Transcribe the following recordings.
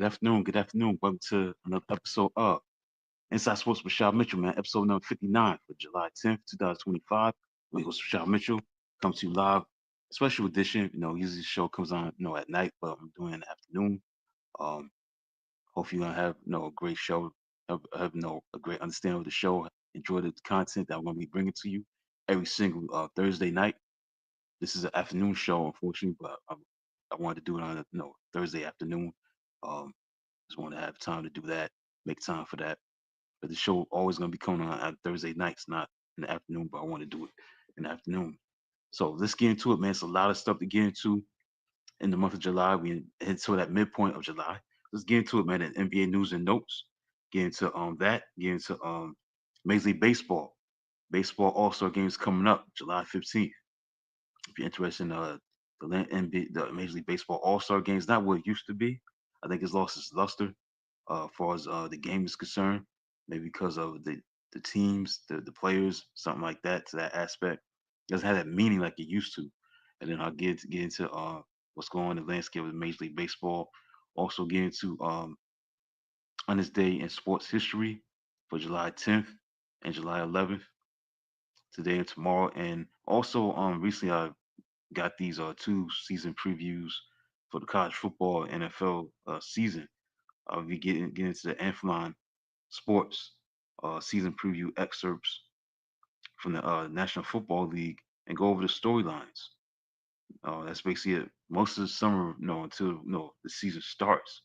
Good afternoon. Good afternoon. Welcome to another episode of Inside Sports with Rashad Mitchell, man. Episode number 59 for July 10th, 2025. We host Rashad Mitchell. Come to you live. Special edition. Usually the show comes on, at night, but I'm doing it in the afternoon. Um, Hope you're gonna have, a great show. Have a great understanding of the show. Enjoy the content that I'm gonna be bringing to you every single Thursday night. This is an afternoon show, unfortunately, but I wanted to do it on a Thursday afternoon. Um, just want to have time to do that, make time for that. But the show always going to be coming on Thursday nights, not in the afternoon. But I want to do it in the afternoon. So let's get into it, man. It's a lot of stuff to get into in the month of July. We head to that midpoint of July. Let's get into it, man. And NBA news and notes. Get into that. Get into Major League Baseball. Baseball All Star games coming up July 15th. If you're interested in the Major League Baseball All Star games, not what it used to be. I think it's lost its luster as far as the game is concerned. Maybe because of the teams, the players, something like that. To that aspect, it doesn't have that meaning like it used to. And then I'll get into what's going on in the landscape of Major League Baseball. Also get into on this day in sports history for July 10th and July 11th, today and tomorrow. And also recently I got these two season previews for the college football NFL season. I'll be getting into the Athlon sports season preview excerpts from the National Football League and go over the storylines. That's basically it. Most of the summer, until the season starts,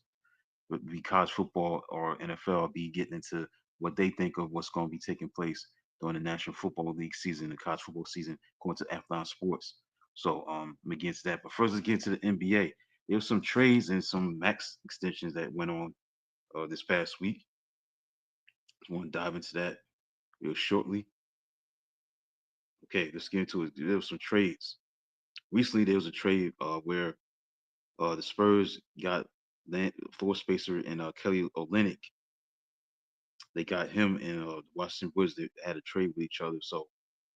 but be college football or NFL, I'll be getting into what they think of what's going to be taking place during the National Football League season, the college football season, going to Athlon Sports. So I'm against that. But first, let's get into the NBA. There were some trades and some max extensions that went on this past week. I want to dive into that real shortly. Okay, let's get into it. There were some trades. Recently, there was a trade where the Spurs got floor spacer and Kelly Olynyk. They got him and Washington Wizards. They had a trade with each other. So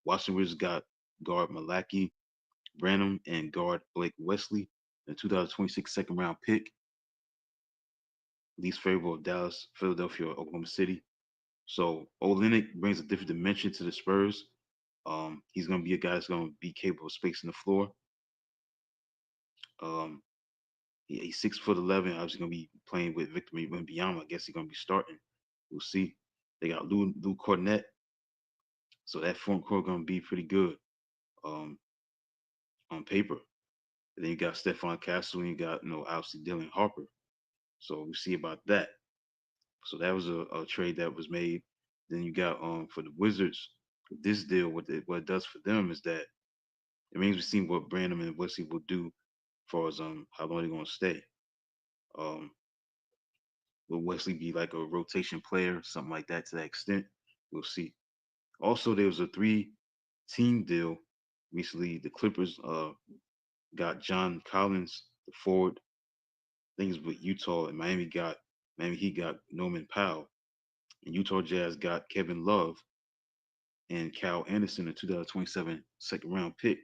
Washington Wizards got guard Malaki Branham and guard Blake Wesley, the 2026 second round pick, least favorable of Dallas, Philadelphia, or Oklahoma City. So Olynyk brings a different dimension to the Spurs. He's going to be a guy that's going to be capable of spacing the floor. Um, he's 6'11". Obviously, going to be playing with Victor Wembanyama. I guess he's going to be starting. We'll see. They got Lou Cornett, so that front court going to be pretty good um, on paper. And then you got Stephon Castle, and you got obviously Dylan Harper. So we see about that. So that was a trade that was made. Then you got for the Wizards, this deal, what it does for them is that it means we see what Branham and Wesley will do as far as how long they're gonna stay. Um, will Wesley be like a rotation player, something like that to that extent? We'll see. Also, there was a three-team deal recently. The Clippers got John Collins, the forward. I think it's with Utah, and Miami Heat got Norman Powell, and Utah Jazz got Kevin Love and Cal Anderson, a 2027 second round pick.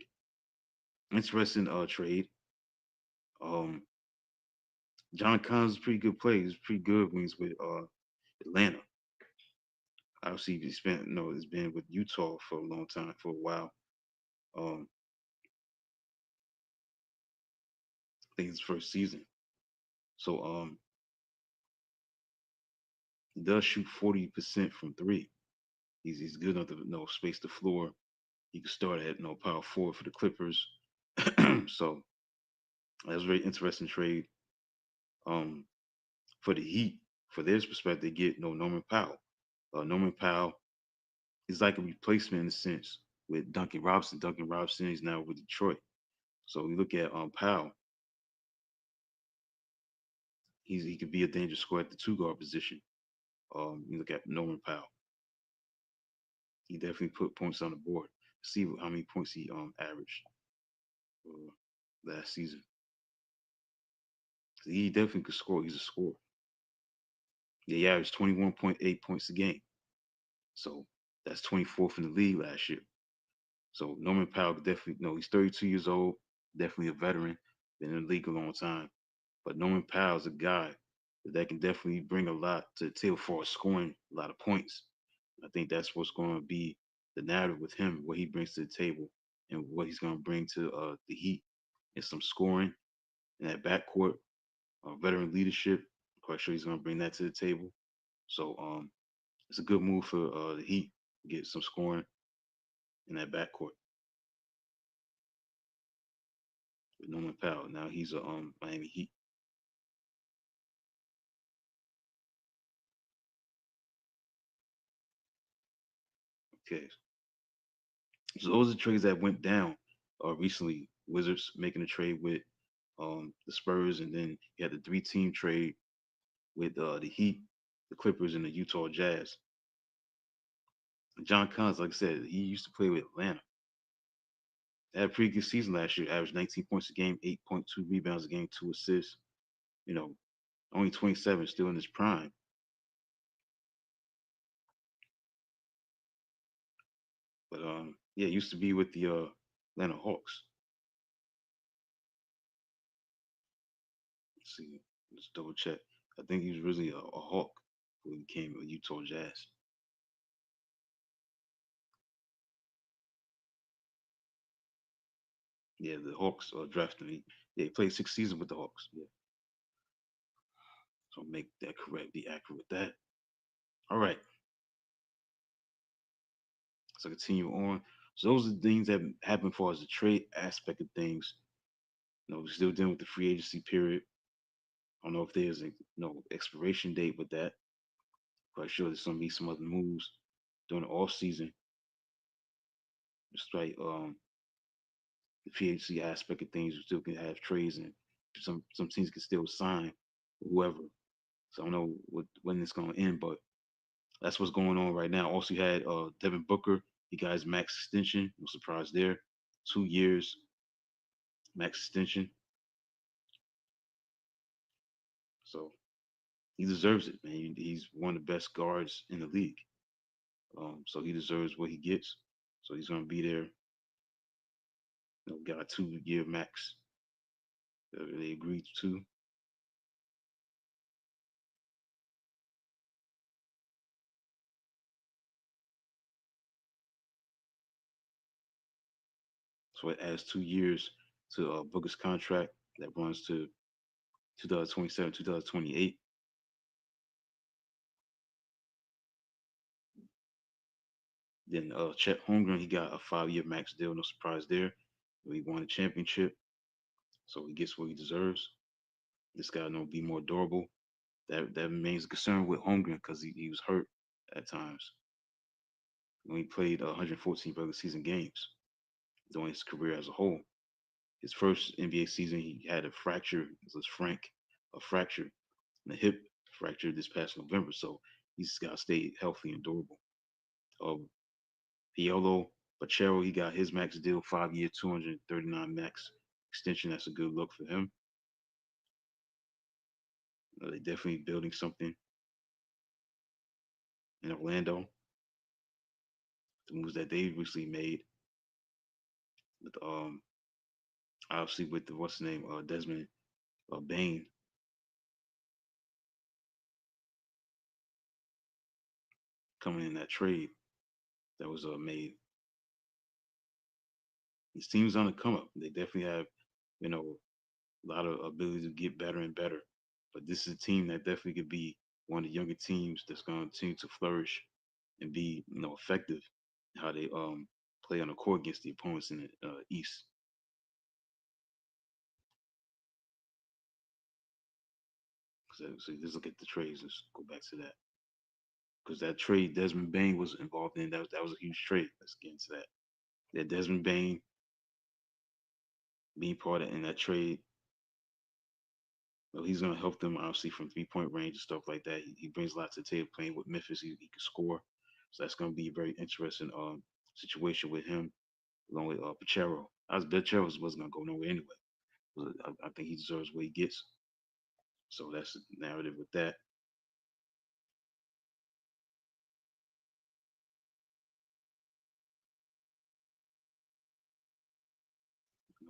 Interesting trade. Um, John Collins is a pretty good player. He's pretty good when he's with Atlanta. Obviously, he spent he's been with Utah for a long time, for a while. Um, I think it's his first season. So he does shoot 40% from three. He's good enough to space the floor. He could start at power forward for the Clippers. So that's a very interesting trade. Um, for the Heat, for their perspective, they get Norman Powell. Norman Powell is like a replacement in a sense with Duncan Robinson. Duncan Robinson is now with Detroit. So we look at Powell. He could be a dangerous scorer at the two guard position. You look at Norman Powell. He definitely put points on the board. See how many points he averaged uh, last season. He definitely could score. He's a scorer. Yeah, he averaged 21.8 points a game. So that's 24th in the league last year. So Norman Powell could definitely, he's 32 years old, definitely a veteran, been in the league a long time. But Norman Powell's a guy that can definitely bring a lot to the table for scoring a lot of points. I think that's what's going to be the narrative with him, what he brings to the table, and what he's going to bring to the Heat, and some scoring in that backcourt, veteran leadership. I'm quite sure he's going to bring that to the table. So it's a good move for the Heat to get some scoring in that backcourt with Norman Powell. Now he's a Miami Heat. Okay, so those are trades that went down recently. Wizards making a trade with the Spurs, and then you had the three-team trade with the Heat, the Clippers, and the Utah Jazz. John Collins, like I said, he used to play with Atlanta. Had a pretty good season last year, averaged 19 points a game, 8.2 rebounds a game, 2 assists. You know, only 27, still in his prime. But yeah, used to be with the Atlanta Hawks. Let's see, let's double check. I think he was really a Hawk when he became a Utah Jazz. Yeah, the Hawks drafted him. Yeah, he played 6 seasons with the Hawks. Yeah, so make that correct, be accurate with that. All right, so continue on. So those are the things that happen for as the trade aspect of things. We're still dealing with the free agency period. I don't know if there's a expiration date with that. Quite sure there's gonna be some other moves during the off season. Just like the free agency aspect of things, you still can have trades and some teams can still sign whoever. So I don't know when it's gonna end, but that's what's going on right now. Also, you had Devin Booker. He got his max extension. No surprise there. 2 years max extension. So he deserves it, man. He's one of the best guards in the league. So he deserves what he gets. So he's gonna be there. Got a 2 year max that they agreed to. So it adds 2 years to Booker's contract that runs to 2027, 2028. Then Chet Holmgren, he got a 5 year max deal. No surprise there. He won a championship, so he gets what he deserves. This guy will be more durable. That remains a concern with Holmgren because he was hurt at times when he played 114 regular season games during his career as a whole. His first NBA season, he had a fracture. It was a fracture in the hip fracture this past November. So he's got to stay healthy and durable. Um, Piolo Pachero, he got his max deal, 5 year, 239 max extension. That's a good look for him. They're definitely building something in Orlando. The moves that they recently made with obviously with the what's the name Desmond Bain coming in that trade that was made. These teams on the come up. They definitely have a lot of ability to get better and better. But this is a team that definitely could be one of the younger teams that's going to continue to flourish and be effective in how they play on the court against the opponents in the East. So let's look at the trades. Let's go back to that because that trade Desmond Bain was involved in that was a huge trade. Let's get into that. That Desmond Bain being part of in that trade. Well, he's going to help them obviously from 3 point range and stuff like that. He brings a lot to the table playing with Memphis. He can score, so that's going to be a very interesting situation with him along with Pachero. I was Pachero wasn't going to go nowhere anyway. I think he deserves what he gets. So that's the narrative with that.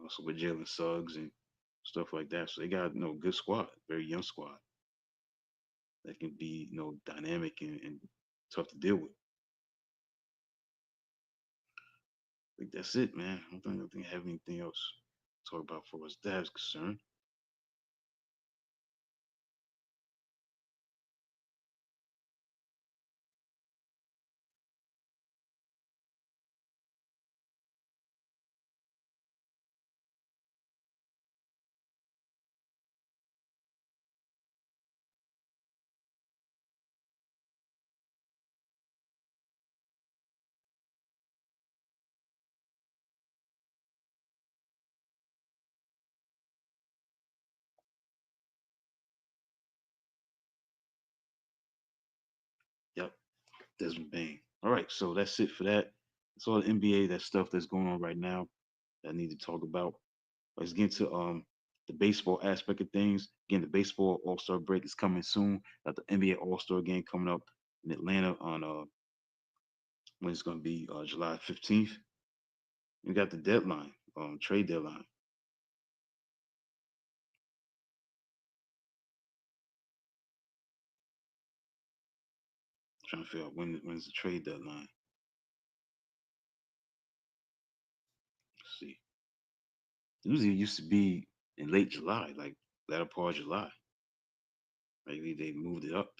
Also with Jalen Suggs and stuff like that. So they got good squad, very young squad. that can be, dynamic and tough to deal with. I think that's it, man. I don't think I have anything else to talk about for as that is concerned. Yep, Desmond Bain. All right, so that's it for that. That's all the NBA, that stuff that's going on right now that I need to talk about. Let's get into the baseball aspect of things. Again, the baseball All Star break is coming soon. Got the NBA All Star game coming up in Atlanta on when it's going to be July 15th. We got the deadline, trade deadline. Trying to figure out when's the trade deadline. Let's see. Usually it used to be in late July, like latter part of July. Maybe they moved it up.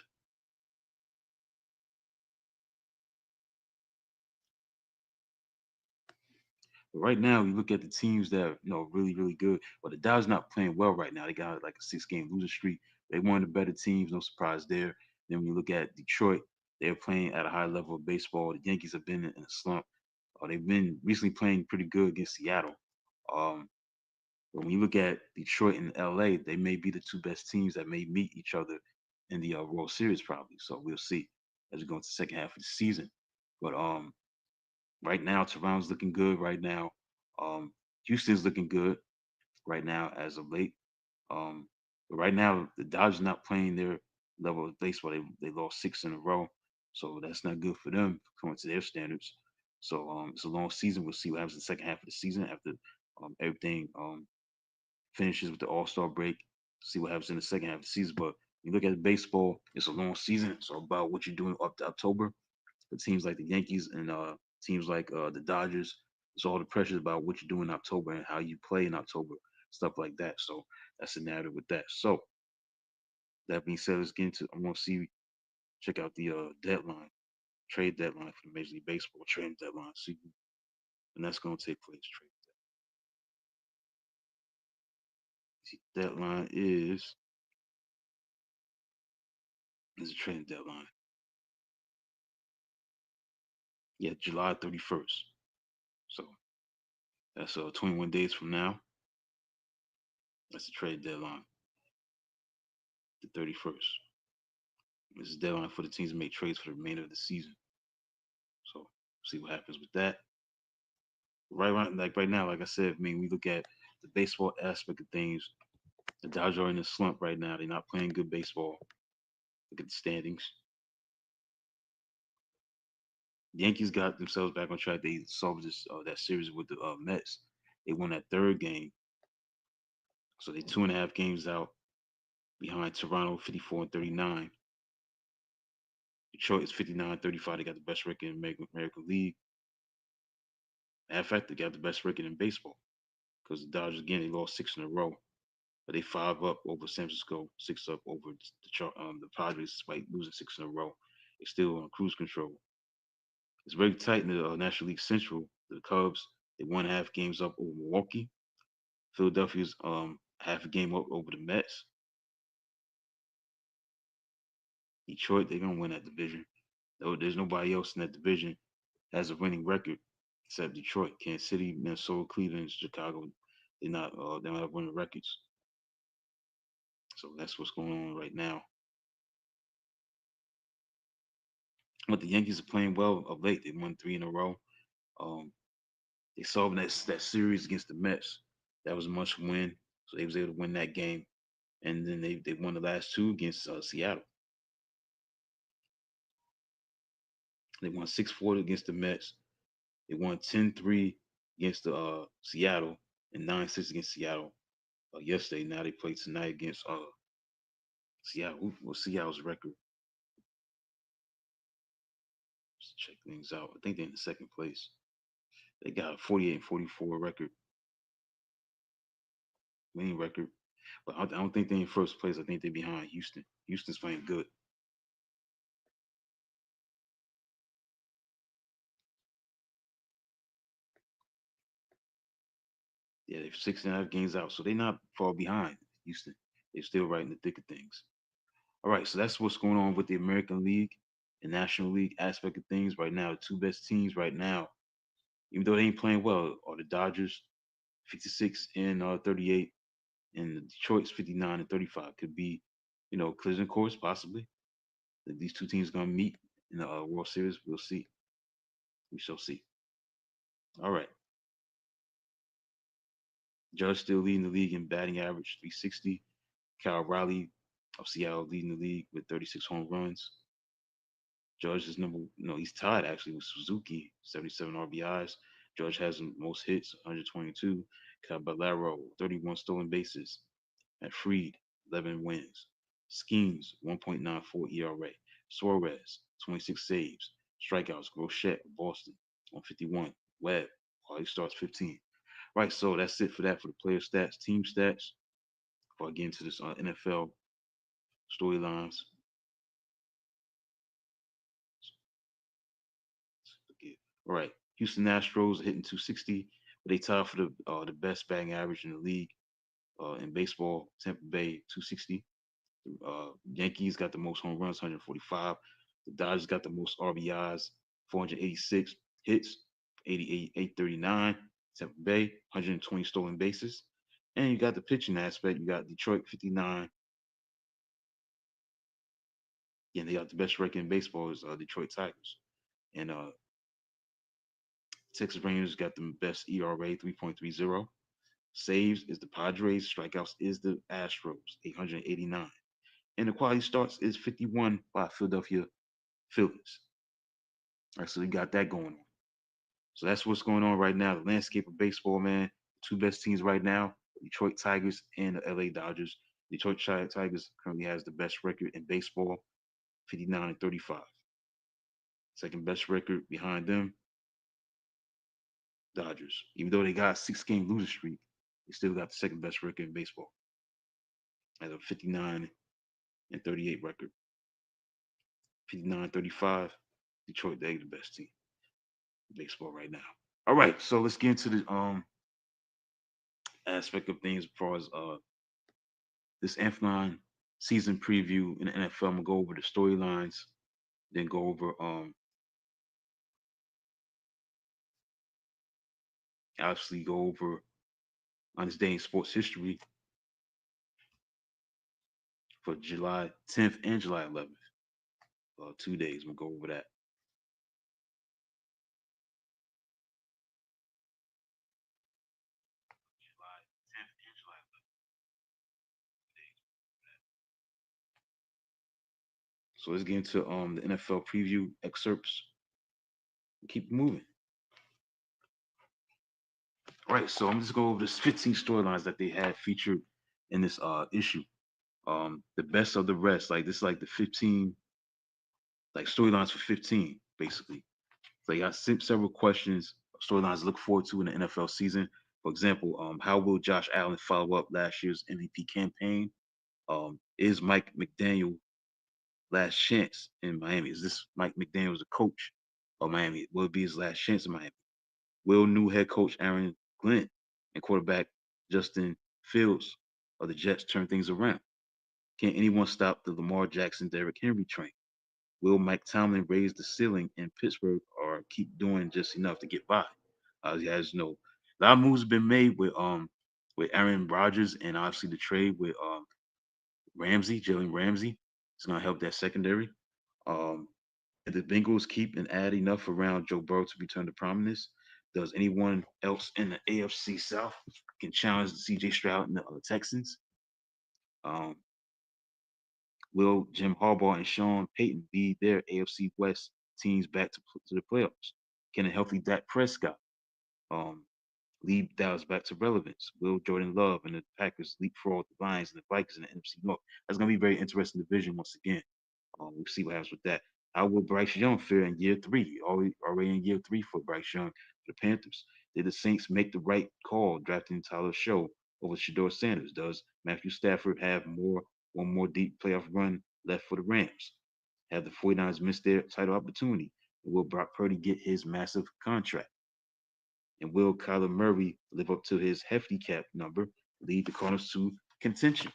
But right now, you look at the teams that are, really, really good. But the Dodgers not playing well right now. They got like a 6 game losing streak. They one of the better teams, no surprise there. Then when you look at Detroit, they're playing at a high level of baseball. The Yankees have been in a slump. They've been recently playing pretty good against Seattle. Um, but when you look at Detroit and LA, they may be the two best teams that may meet each other in the World Series probably. So we'll see as we go into the second half of the season. But right now, Toronto's looking good right now. Um, Houston's looking good right now as of late. But right now, the Dodgers not playing their level of baseball. They lost 6 in a row, so that's not good for them according to their standards. So it's a long season. We'll see what happens in the second half of the season after everything finishes with the All Star break. See what happens in the second half of the season. But you look at baseball, it's a long season. It's all about what you're doing up to October. For teams like the Yankees and teams like the Dodgers, it's all the pressure about what you do in October and how you play in October, stuff like that. So that's the narrative with that. So that being said, let's get into. I want to see check out the deadline, trade deadline for the Major League Baseball trade deadline. See when that's going to take place. Trade deadline is a trade deadline. Yeah, July 31st. So that's 21 days from now. That's the trade deadline, the 31st. This is deadline for the teams to make trades for the remainder of the season. So see what happens with that. Right now, like I said, I mean, we look at the baseball aspect of things. The Dodgers are in a slump right now. They're not playing good baseball. Look at the standings. The Yankees got themselves back on track. They solved that series with the Mets. They won that third game, so they 2.5 games out behind Toronto, 54-39. Detroit is 59-35. They got the best record in American League. Matter of fact, they got the best record in baseball because the Dodgers again they lost 6 in a row. But they 5 up over San Francisco, 6 up over the Padres, despite losing 6 in a row. They're still on cruise control. It's very tight in the National League Central. The Cubs, they 1.5 games up over Milwaukee. Philadelphia's half a game up over the Mets. Detroit, they're gonna win that division. Though there's nobody else in that division has a winning record except Detroit, Kansas City, Minnesota, Cleveland, Chicago. They don't have winning records. So that's what's going on right now. But the Yankees are playing well of late. They won 3 in a row. Um, they solved that series against the Mets. That was a must win. So they was able to win that game. And then they won the last two against Seattle. They won 6-4 against the Mets. They won 10-3 against the Seattle and 9-6 against Seattle yesterday. Now they play tonight against Seattle, what's Seattle's record? Let's check things out. I think they're in the second place. They got a 48-44 record, winning record. But I don't think they're in first place. I think they're behind Houston. Houston's playing good. Yeah, they're 6.5 games out, so they're not far behind Houston. They're still right in the thick of things. All right, so that's what's going on with the American League and National League aspect of things right now. The two best teams right now, even though they ain't playing well, are the Dodgers, 56 and 38, and the Detroit's 59 and 35. Could be, collision course possibly. If these two teams gonna meet in the World Series, we'll see. We shall see. All right, Judge still leading the league in batting average, 360. Kyle Riley of Seattle leading the league with 36 home runs. Judge is he's tied actually with Suzuki, 77 RBIs. Judge has the most hits, 122. Caballero, 31 stolen bases. And Freed, 11 wins. Schemes, 1.94 ERA. Suarez, 26 saves. Strikeouts, Groshette, Boston, 151. Webb, he starts 15. Right, so that's it for that for the player stats, team stats. Before I get into this NFL storylines. All right, Houston Astros hitting 260, but they tied for the best batting average in the league in baseball. Tampa Bay 260. Yankees got the most home runs, 145. The Dodgers got the most RBIs, 486 hits, 88, 839. Tampa Bay 120 stolen bases, and you got the pitching aspect. You got Detroit 59. And they got the best record in baseball is Detroit Tigers, and Texas Rangers got the best ERA 3.30. Saves is the Padres. Strikeouts is the Astros, 889. And the quality starts is 51 by Philadelphia Phillies. All right, so we got that going on. So that's what's going on right now. The landscape of baseball, man. Two best teams right now, Detroit Tigers and the LA Dodgers. Detroit Tigers currently has the best record in baseball, 59 and 35. Second best record behind them, Dodgers. Even though they got a 6 game losing streak, they still got the second best record in baseball at a 59 and 38 record. 59-35. Detroit, they the best team in baseball right now. All right, so let's get into the aspect of things as far as this Athlon season preview in the NFL. I'm gonna go over the storylines, then go over obviously go over on this day in sports history for July 10th and July 11th. 2 days. We'll go over that. July 10th and July 11th. So let's get into the NFL preview excerpts. Keep moving. All right, so I'm just going over the 15 storylines that they had featured in this issue. The best of the rest, like this, is like the 15 like storylines for 15, basically. So you got several questions, storylines to look forward to in the NFL season. For example, how will Josh Allen follow up last year's MVP campaign? Is Mike McDaniel last chance in Miami? Is this Mike McDaniel the coach of Miami? Will it be his last chance in Miami? Will new head coach Aaron Glenn and quarterback Justin Fields of the Jets turn things around? Can anyone stop the Lamar Jackson Derrick Henry train? Will Mike Tomlin raise the ceiling in Pittsburgh or keep doing just enough to get by? As you know, a lot of moves have been made with Aaron Rodgers and obviously the trade with Jalen Ramsey. It's gonna help that secondary. Um, if the Bengals keep and add enough around Joe Burrow to return to prominence, does anyone else in the AFC South can challenge the CJ Stroud and the Texans? Um, will Jim Harbaugh and Sean Payton lead their AFC West teams back to the playoffs? Can a healthy Dak Prescott um, lead Dallas back to relevance? Will Jordan Love and the Packers leapfrog the Lions and the Vikings in the NFC North? That's going to be a very interesting division once again. We'll see what happens with that. How will Bryce Young fare in year three? Already in year three for Bryce Young for the Panthers. Did the Saints make the right call drafting Tyler Show over Shador Sanders? Does Matthew Stafford have one more deep playoff run left for the Rams? Have the 49ers missed their title opportunity? And will Brock Purdy get his massive contract? And will Kyler Murray live up to his hefty cap number, lead the Cardinals to contention?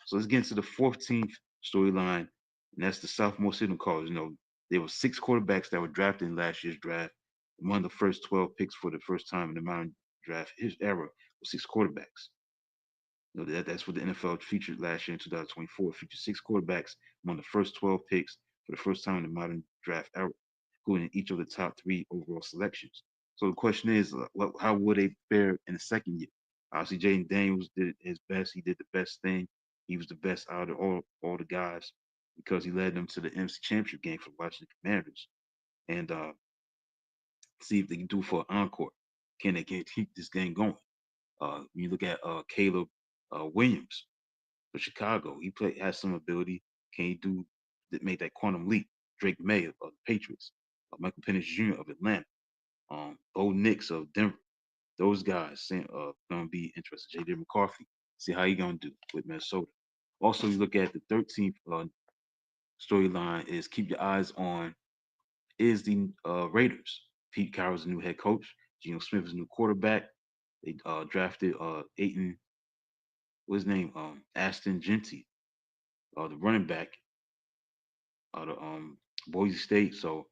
So let's get into the 14th storyline, and that's the sophomore signal callers. There were six quarterbacks that were drafted in last year's draft. One of the first 12 picks for the first time in the modern draft his era was six quarterbacks. That's what the NFL featured last year in 2024. Featured six quarterbacks among the first 12 picks for the first time in the modern draft era, including each of the top three overall selections. So the question is, how would they fare in the second year? Obviously, Jaden Daniels did his best. He did the best thing. He was the best out of all the guys because he led them to the NFC Championship game for the Washington Commanders. And see if they can do for an encore. Can they keep this game going? When you look at Caleb Williams for Chicago, has some ability. Can he make that quantum leap? Drake May of the Patriots, Michael Penix Jr. of Atlanta, Bo Nix of Denver. Those guys gonna be interested. J.J. McCarthy, see how he gonna do with Minnesota. Also, you look at the 13th storyline is keep your eyes on is the Raiders. Pete Carroll's the new head coach. Geno Smith is the new quarterback. They drafted Aiton, what's his name? Aston Genty, the running back out of Boise State. So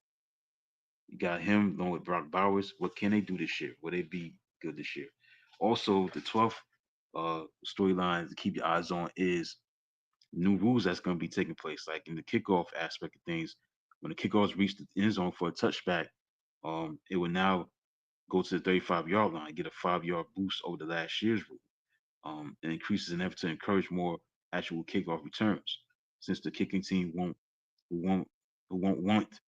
you got him along with Brock Bowers. What can they do this year? Will they be good this year? Also, the 12th storyline to keep your eyes on is new rules that's going to be taking place, like in the kickoff aspect of things. When the kickoffs reach the end zone for a touchback, it will now go to the 35-yard line, get a 5-yard boost over the last year's rule. And increases an effort to encourage more actual kickoff returns, since the kicking team who won't who won't want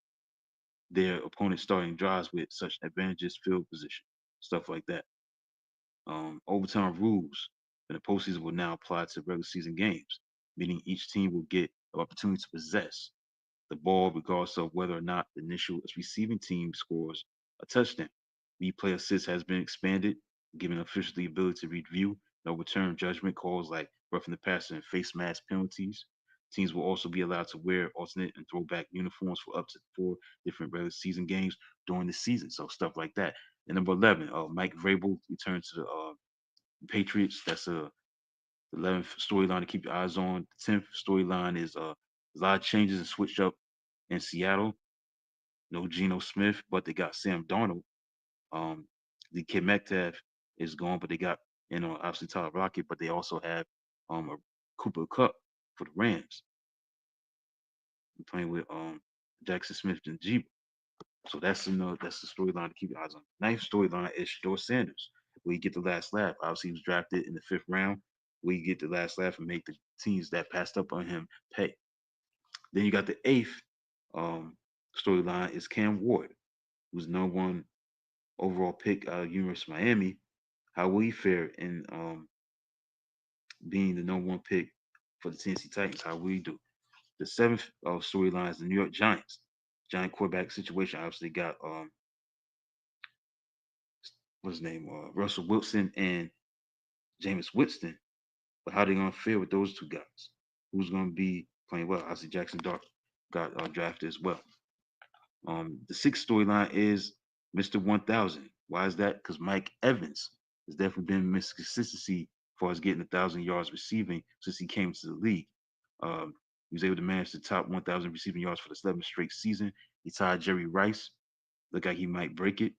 their opponent starting drives with such advantageous field position, stuff like that. Overtime rules in the postseason will now apply to regular season games, meaning each team will get an opportunity to possess the ball regardless of whether or not the initial receiving team scores a touchdown. Replay assist has been expanded, giving officials the ability to review and overturn judgment calls like roughing the passer and face mask penalties. Teams will also be allowed to wear alternate and throwback uniforms for up to 4 different regular season games during the season. So stuff like that. And number 11, Mike Vrabel returned to the Patriots. That's a 11th storyline to keep your eyes on. The 10th storyline is a lot of changes and switch up in Seattle. No Geno Smith, but they got Sam Darnold. Um, the kid Metcalf is gone, but they got obviously Tyler Rocket, but they also have a Cooper Cup for the Rams. They're playing with Jackson Smith and Jeep. So that's the storyline to keep your eyes on. Ninth storyline is Shador Sanders, where you get the last laugh. Obviously, he was drafted in the 5th round. Where you get the last laugh and make the teams that passed up on him pay. Then you got the 8th um, storyline is Cam Ward, who's the number one overall pick out of University of Miami. How will he fare in being the number one pick for the Tennessee Titans? How will he do? The 7th storyline is the New York Giants. Giant quarterback situation obviously got what's his name? Russell Wilson and Jameis Winston. But how they gonna fare with those two guys? Who's gonna be playing well? Obviously Jackson Dart got drafted as well. The 6th storyline is Mr. 1000. Why is that? Because Mike Evans has definitely been Mr. Consistency as far as getting 1,000 yards receiving since he came to the league. He was able to manage the top 1,000 receiving yards for the 7th straight season. He tied Jerry Rice. Look like he might break it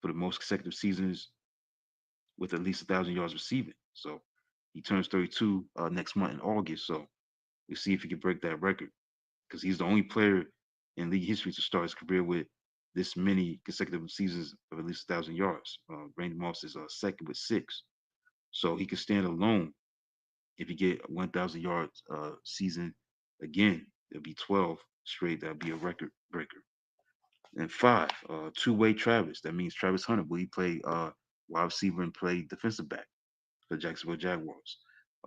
for the most consecutive seasons with at least 1,000 yards receiving. So he turns 32 next month in August. So we'll see if he can break that record because he's the only player in league history to start his career with this many consecutive seasons of at least 1,000 yards. Randy Moss is second with 6, so he could stand alone if he get a 1,000 yards season again. It'll be 12 straight. That'll be a record breaker. And 5, two-way Travis. That means Travis Hunter. Will he play wide receiver and played defensive back for the Jacksonville Jaguars.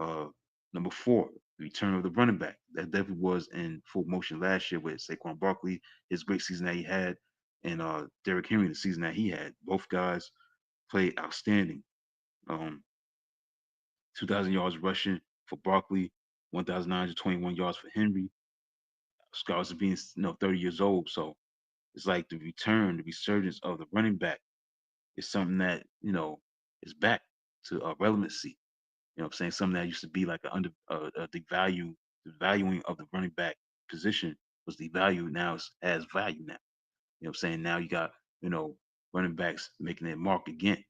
Uh, Number four, the return of the running back. That definitely was in full motion last year with Saquon Barkley, his great season that he had, and Derrick Henry, the season that he had. Both guys played outstanding. Um, 2,000 yards rushing for Barkley, 1,921 yards for Henry. Scars of being 30 years old, so it's like the return, the resurgence of the running back is something that is back to relevancy. You know what I'm saying? Something that used to be like the value, the valuing of the running back position was devalued. Now it's as value now. You know what I'm saying? Now you got, you know, running backs making their mark again.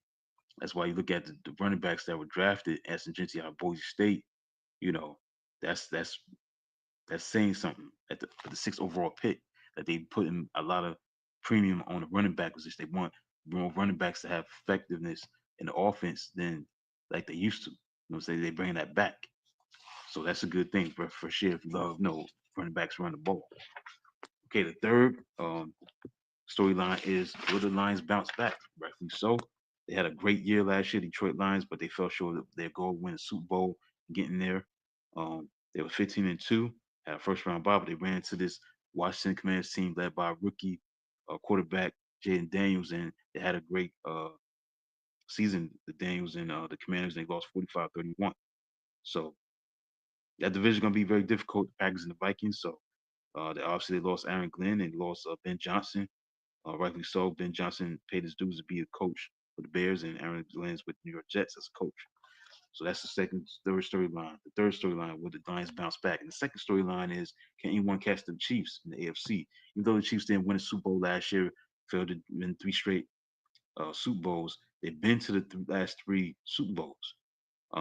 That's why you look at the running backs that were drafted as Gentry out of Boise State, you know, that's that's that's saying something at the sixth overall pick that they put in a lot of premium on the running back position. They want more running backs to have effectiveness in the offense than like they used to. You know what I'm saying? They bringing that back. So that's a good thing for sure. If you love running backs run the ball. Okay, the third storyline is will the Lions bounce back? Rightfully so. They had a great year last year, Detroit Lions, but they fell short of their goal, win the Super Bowl, getting there. They were 15-2, had a first round bye, but they ran into this Washington Commanders team led by rookie quarterback Jaden Daniels, and they had a great season. The Daniels and the Commanders, they lost 45-31. So that division is going to be very difficult. The Packers and the Vikings. So they lost Aaron Glenn and lost Ben Johnson. Rightly so. Ben Johnson paid his dues to be a coach for the Bears, and Aaron Glenn's with New York Jets as a coach. So that's the third storyline. The third storyline will the Lions bounce back, and the second storyline is can anyone catch the Chiefs in the AFC? Even though the Chiefs didn't win a Super Bowl last year, failed to win three straight Super Bowls, they've been to the last three Super Bowls.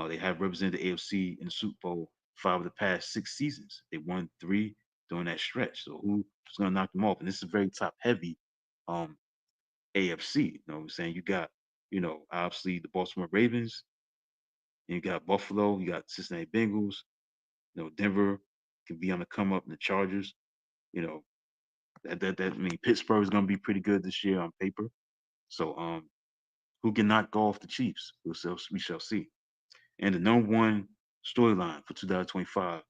They have represented the AFC in the Super Bowl 5 of the past 6 seasons. They won three during that stretch. So who's going to knock them off? And this is very top heavy um, AFC. You know what I'm saying? You got, obviously the Baltimore Ravens, and you got Buffalo, you got Cincinnati Bengals, Denver can be on the come up in the Chargers. You know, I mean Pittsburgh is gonna be pretty good this year on paper. So who can knock off the Chiefs? We shall see. And the number one storyline for 2025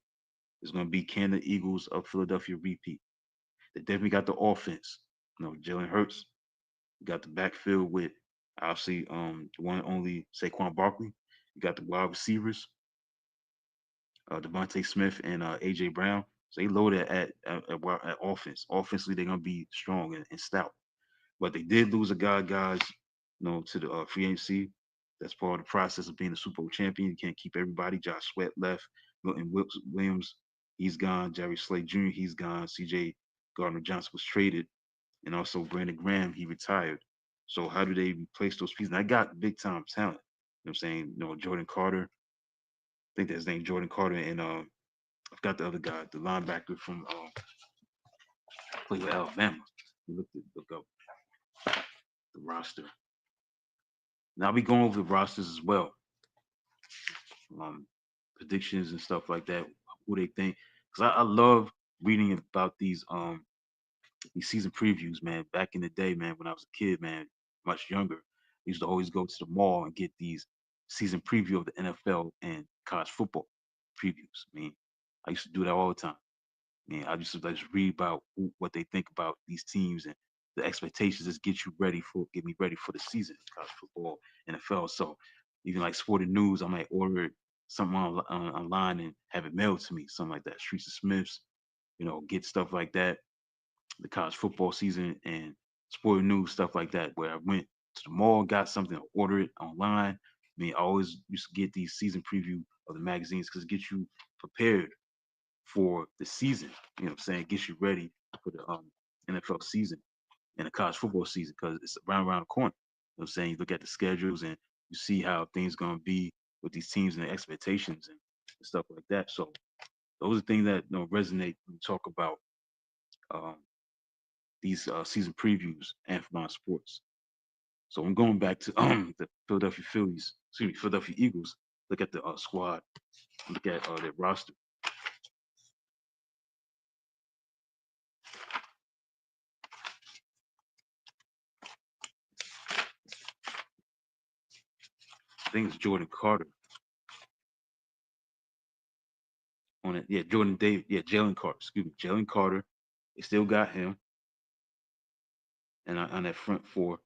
is going to be can the Eagles of Philadelphia repeat? They definitely got the offense. Jalen Hurts got the backfield with obviously one and only Saquon Barkley. You got the wide receivers, Devontae Smith and AJ Brown. So they loaded at offense. Offensively, they're gonna be strong and stout. But they did lose a guys, to the free agency. That's part of the process of being a Super Bowl champion. You can't keep everybody. Josh Sweat left. Milton Williams, he's gone. Jerry Slade Jr., he's gone. CJ Gardner Johnson was traded. And also Brandon Graham, he retired. So how do they replace those pieces? And I got big time talent. You know what I'm saying? Jordan Carter. I think that's his name, Jordan Carter. And I forgot the other guy, the linebacker from played with Alabama. Look up the roster. Now I'll be going over the rosters as well, um, predictions and stuff like that. Who they think? Because I love reading about these season previews, man. Back in the day, man, when I was a kid, man, much younger, I used to always go to the mall and get these season preview of the NFL and college football previews. I mean, I used to do that all the time. Man, I just like just read about what they think about these teams and the expectations. Just get me ready for the season, college football, NFL. So even like sporting news, I might order something online and have it mailed to me, something like that. Streets of Smiths, get stuff like that. The college football season and sporting news stuff like that. Where I went to the mall, got something, order it online. I mean, I always used to get these season preview of the magazines because it gets you prepared for the season. You know what I'm saying? Gets you ready for the NFL season and the college football season because it's around the corner. You know what I'm saying? You look at the schedules and you see how things gonna be with these teams and the expectations and stuff like that. So those are things that resonate when we talk about um, these season previews and Athlon Sports. So I'm going back to the Philadelphia Eagles. Look at the squad. Look at their roster. I think it's Jordan Carter on it. Yeah, Jordan Dave. Yeah, Jalen Carter. Excuse me, Jalen Carter. They still got him, and on that front four,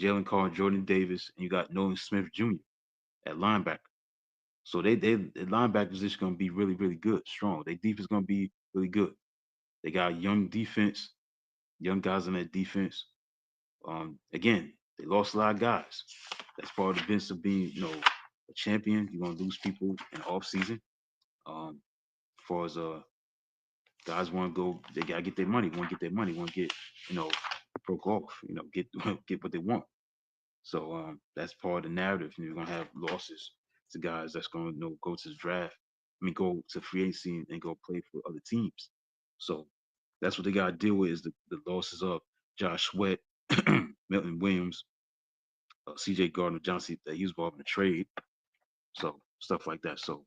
Jalen Carter, Jordan Davis, and you got Nolan Smith Jr. at linebacker. So they the linebacker position going to be really really good, strong. Their defense going to be really good. They got young defense, young guys on that defense. Again, they lost a lot of guys. That's part of the business of being, a champion. You're gonna lose people in the off season. As far as guys want to go, they gotta get their money. Want to get their money. Want to get, you know, broke off. Get get what they want. So that's part of the narrative. You're gonna have losses to guys that's gonna go to the draft. I mean, go to free agency and go play for other teams. So that's what they gotta deal with is the losses of Josh Sweat, Milton Williams, C.J. Gardner Johnson that he was involved in the trade. So stuff like that. So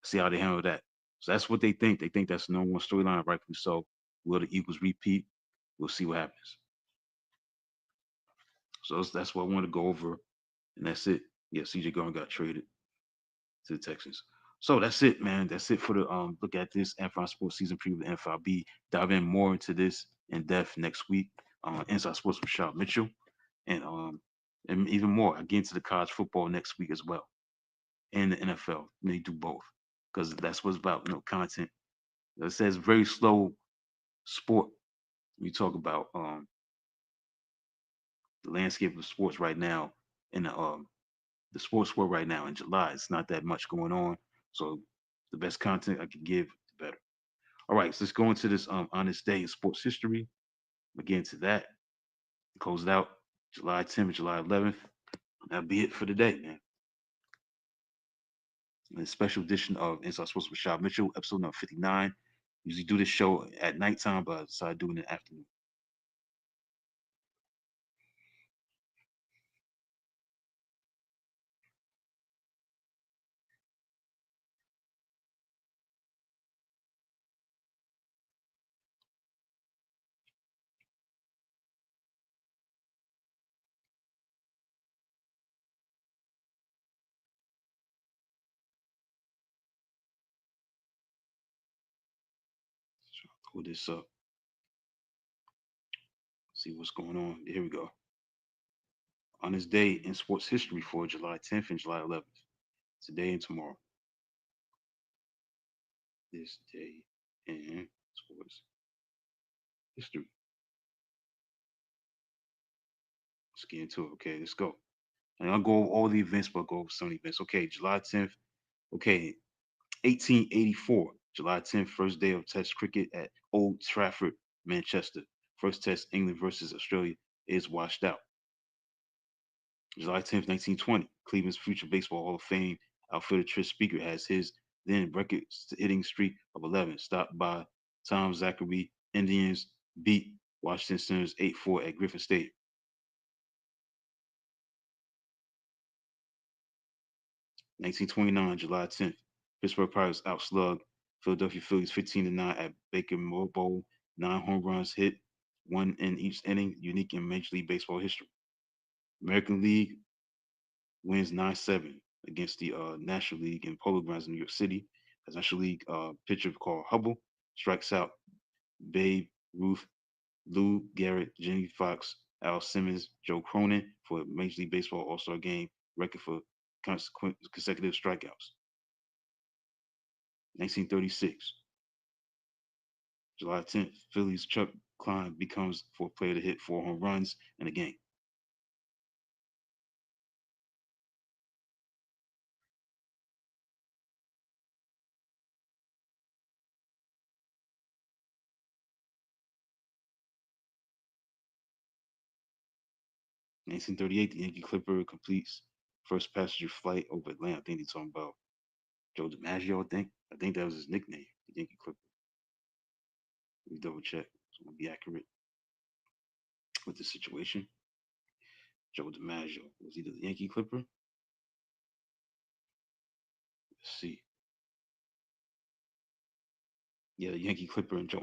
see how they handle that. So that's what they think. They think that's the number one storyline, rightfully so. Will the Eagles repeat? We'll see what happens. So that's what I want to go over, and that's it. Yeah, C.J. Gardner got traded to the Texans. So that's it, man. That's it for the look at this Athlon Sports Season Preview of the NFLB. Dive in more into this in depth next week. Inside Sports with Rashad Mitchell, and even more. I get into the college football next week as well, and the NFL. They do both because that's what's about. Content. It says very slow sport. We talk about the landscape of sports right now in the sports world right now in July. It's not that much going on, so the best content I can give, the better. All right, so let's go into this honest day in sports history. Again, to that, close it out July 10th, July 11th. That'll be it for today, man. A special edition of Inside Sports with Rashad Mitchell, episode number 59. Usually do this show at nighttime, but I decided to do it in the afternoon. So pull this up, see what's going on. Here we go. On this day in sports history for July 10th and July 11th, today and tomorrow. This day in sports history. Let's get into it. Okay, let's go. And I'll go over all the events, but I'll go over some of the events. Okay, July 10th. Okay, 1884, July 10th, first day of Test cricket at Old Trafford, Manchester. First Test, England versus Australia, is washed out. July 10th, 1920, Cleveland's future Baseball Hall of Fame outfielder Tris Speaker has his then record hitting streak of 11, stopped by Tom Zachary. Indians beat Washington Senators 8-4 at Griffin Stadium. 1929, July 10th, Pittsburgh Pirates outslug Philadelphia Phillies 15-9 at Baker Bowl. 9 home runs hit, one in each inning, unique in Major League Baseball history. American League wins 9-7 against the National League in Polo Grounds in New York City. As National League pitcher called Hubble strikes out Babe Ruth, Lou Garrett, Jimmy Fox, Al Simmons, Joe Cronin for Major League Baseball All-Star Game record for consecutive strikeouts. 1936, July 10th, Phillies Chuck Klein becomes fourth player to hit 4 home runs in a game. 1938, the Yankee Clipper completes first passenger flight over Atlanta. I think they're talking about Joe DiMaggio, I think. I think that was his nickname, the Yankee Clipper. Let me double check. So I'm going to be accurate with the situation. Joe DiMaggio was either the Yankee Clipper. Let's see. Yeah, the Yankee Clipper and Joe.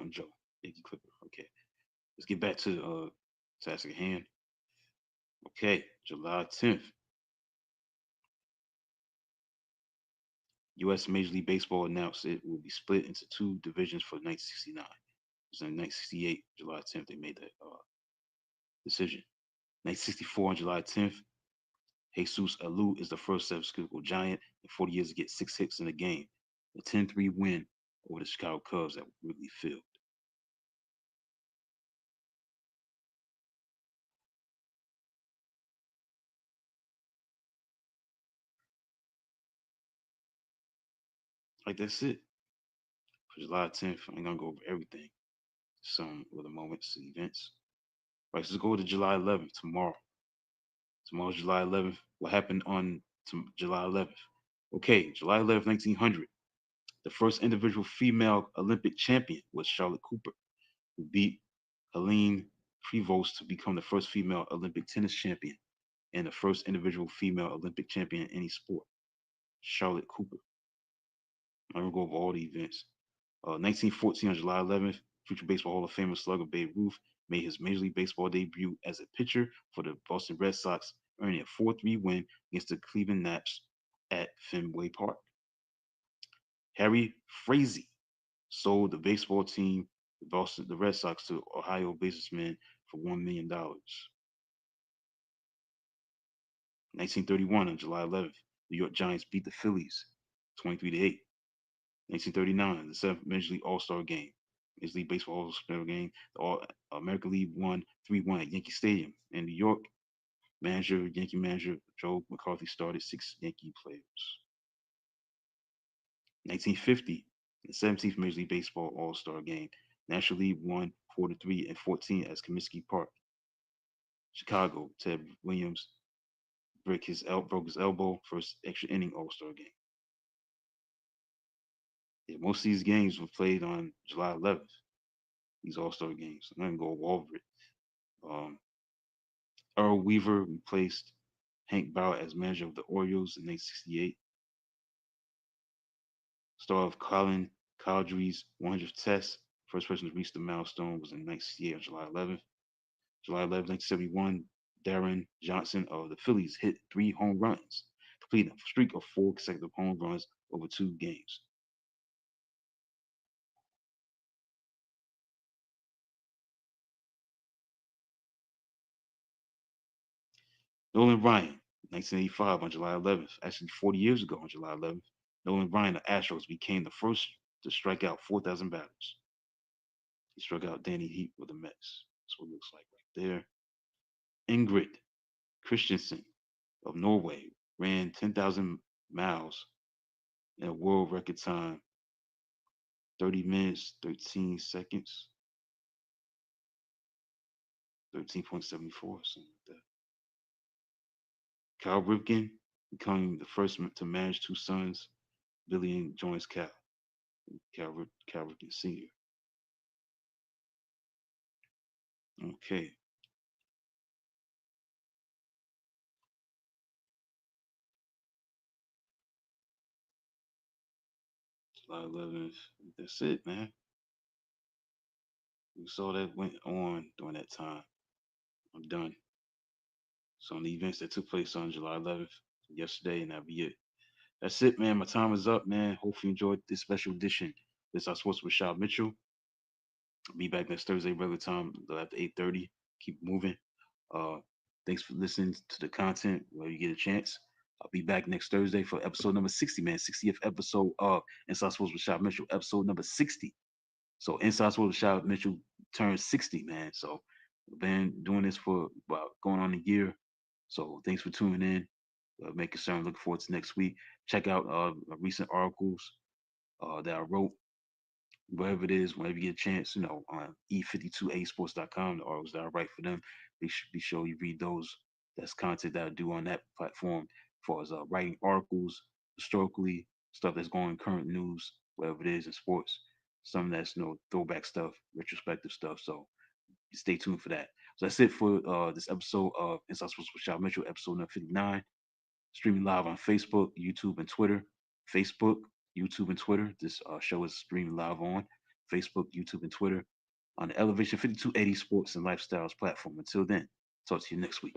Yankee Clipper. Okay. Let's get back to task at hand. Okay, July 10th. U.S. Major League Baseball announced it will be split into two divisions for 1969. It was in 1968, July 10th, they made that decision. 1964 on July 10th, Jesus Alou is the first San Francisco Giant in 40 years to get 6 hits in a game. A 10-3 win over the Chicago Cubs at Wrigley Field. Like that's it for July 10th. I'm gonna go over everything. Some of the moments, events. Right, so let's go to July 11th tomorrow. Tomorrow's July 11th. What happened on July 11th? Okay, July 11th, 1900. The first individual female Olympic champion was Charlotte Cooper, who beat Helene Prevost to become the first female Olympic tennis champion and the first individual female Olympic champion in any sport. Charlotte Cooper. I'm gonna go over all the events. 1914 on July 11th, future Baseball Hall of Famer slugger Babe Ruth made his Major League Baseball debut as a pitcher for the Boston Red Sox, earning a 4-3 win against the Cleveland Nats at Fenway Park. Harry Frazee sold the baseball team, the Red Sox, to Ohio businessmen for $1 million. 1931 on July 11th, New York Giants beat the Phillies 23-8. 1939, the seventh Major League All-Star Game. Major League Baseball All-Star Game. The American League won 3-1 at Yankee Stadium in New York. Yankee manager Joe McCarthy started 6 Yankee players. 1950, the 17th Major League Baseball All-Star Game. National League won 4-3 and 14 at Comiskey Park. Chicago, Ted Williams broke his elbow, first extra inning All-Star Game. Yeah, most of these games were played on July 11th. These All-Star games. I'm not gonna go over it. Um, Earl Weaver replaced Hank Bauer as manager of the Orioles in 1968. Star of Colin Cowdrey's 100th test. First person to reach the milestone was in 1968 on July 11th. July 11th, 1971, Darren Johnson of the Phillies hit 3 home runs, completing a streak of 4 consecutive home runs over 2 games. Nolan Ryan, 1985 on July 11th, actually 40 years ago on July 11th, Nolan Ryan of Astros became the first to strike out 4,000 batters. He struck out Danny Heat with the Mets. That's what it looks like right there. Ingrid Christensen of Norway ran 10,000 miles in a world record time, 30 minutes, 13 seconds, 13.74, something like that. Cal Ripken becoming the first to manage 2 sons, Billy and Joyce Cal Ripken Sr. Okay. July 11th. That's it, man. We saw that went on during that time. I'm done. So on the events that took place on July 11th, yesterday, and that'll be it. That's it, man. My time is up, man. Hopefully you enjoyed this special edition. This is our sports with Rashad Mitchell. I'll be back next Thursday, regular time, after 8:30. Keep moving. Uh, thanks for listening to the content where you get a chance. I'll be back next Thursday for episode number 60, man. 60th episode of Inside Sports with Rashad Mitchell, episode number 60. So Inside Sports with Rashad Mitchell turned 60, man. So we've been doing this for about going on a year. So thanks for tuning in. Make concern. Looking forward to next week. Check out recent articles that I wrote, wherever it is, whenever you get a chance, on e52asports.com, the articles that I write for them. Be sure you read those. That's content that I do on that platform as far as writing articles, historically, stuff that's going current news, whatever it is in sports. Some that's throwback stuff, retrospective stuff. So stay tuned for that. So that's it for this episode of Inside Sports with Shao Mitchell, episode number 59. Streaming live on Facebook, YouTube, and Twitter. Facebook, YouTube, and Twitter. This show is streaming live on Facebook, YouTube, and Twitter on the Elevation 5280 Sports and Lifestyles platform. Until then, talk to you next week.